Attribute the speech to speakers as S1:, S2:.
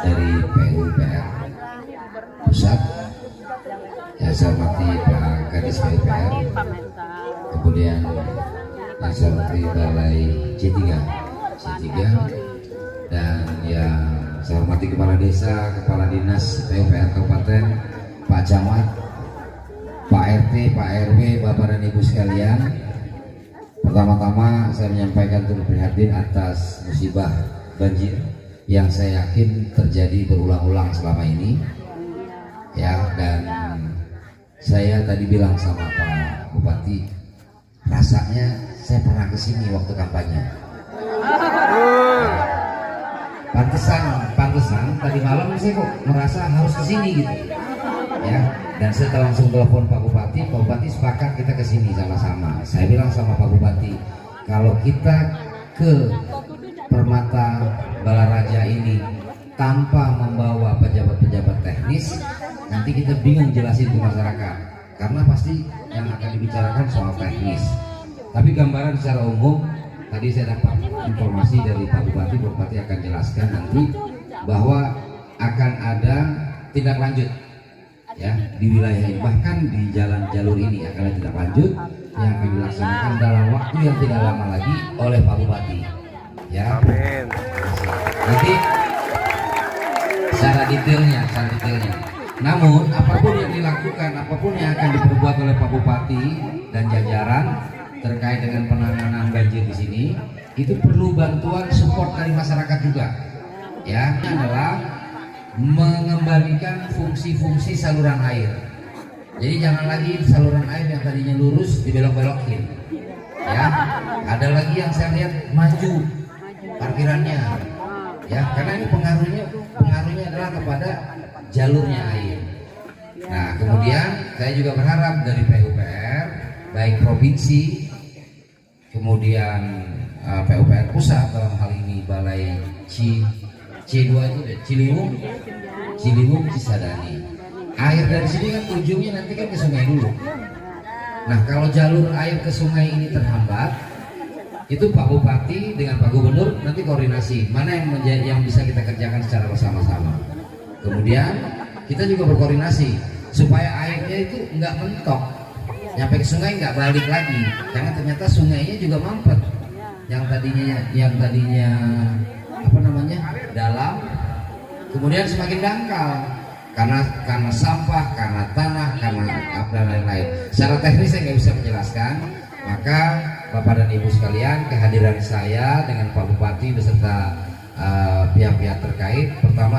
S1: dari PUPR Pusat. Yang saya hormati Pak Kadis PUPR, kemudian yang saya hormati Balai C3, dan yang saya hormati Kepala Desa, Kepala Dinas PUPR Kabupaten, Pak Camat, Pak RT, Pak RW, Bapak dan Ibu sekalian. Pertama-tama saya menyampaikan turut prihatin atas musibah banjir yang saya yakin terjadi berulang-ulang selama ini, ya. Dan saya tadi bilang sama Pak Bupati, rasanya saya pernah kesini waktu kampanye. Pantesan tadi malam saya kok merasa harus kesini gitu, ya. Dan saya langsung telepon Pak Bupati sepakat kita kesini sama-sama. Saya bilang sama Pak Bupati, kalau kita ke Permata Balaraja ini tanpa membawa pejabat-pejabat teknis, nanti kita bingung jelasin ke masyarakat, karena pasti yang akan dibicarakan soal teknis. Tapi gambaran secara umum, tadi saya dapat informasi dari Pak Bupati akan jelaskan nanti bahwa akan ada tindak lanjut, ya, di wilayah ini, bahkan di jalur ini akan ada tindak lanjut yang akan dilaksanakan dalam waktu yang tidak lama lagi oleh Pak Bupati, ya.
S2: Amin.
S1: Nanti secara detailnya. Namun apapun yang dilakukan, apapun yang akan diperbuat oleh Pak Bupati dan jajaran terkait dengan penanganan banjir di sini, itu perlu bantuan support dari masyarakat juga, ya. Ini adalah mengembalikan fungsi-fungsi saluran air. Jadi jangan lagi saluran air yang tadinya lurus dibelok-belokin, ya. Ada lagi yang saya lihat maju parkirannya, ya, karena ini pengaruhnya adalah kepada jalurnya air. Nah, kemudian saya juga berharap dari PUPR, baik provinsi, kemudian PUPR pusat, dalam hal ini Balai C2 itu Ciliwung, Cisadane. Air dari sini kan ujungnya nanti kan ke sungai dulu. Nah, kalau jalur air ke sungai ini terhambat, itu Pak Bupati dengan Pak Gubernur nanti koordinasi mana yang bisa kita kerjakan secara bersama-sama. Kemudian kita juga berkoordinasi supaya airnya itu nggak mentok, nyampe ke sungai nggak balik lagi, karena ternyata sungainya juga mampet. Yang tadinya dalam, kemudian semakin dangkal karena sampah, karena tanah, karena dan lain-lain. Secara teknis saya nggak bisa menjelaskan, maka Bapak dan Ibu sekalian, kehadiran saya dengan Pak Bupati beserta pihak-pihak terkait, pertama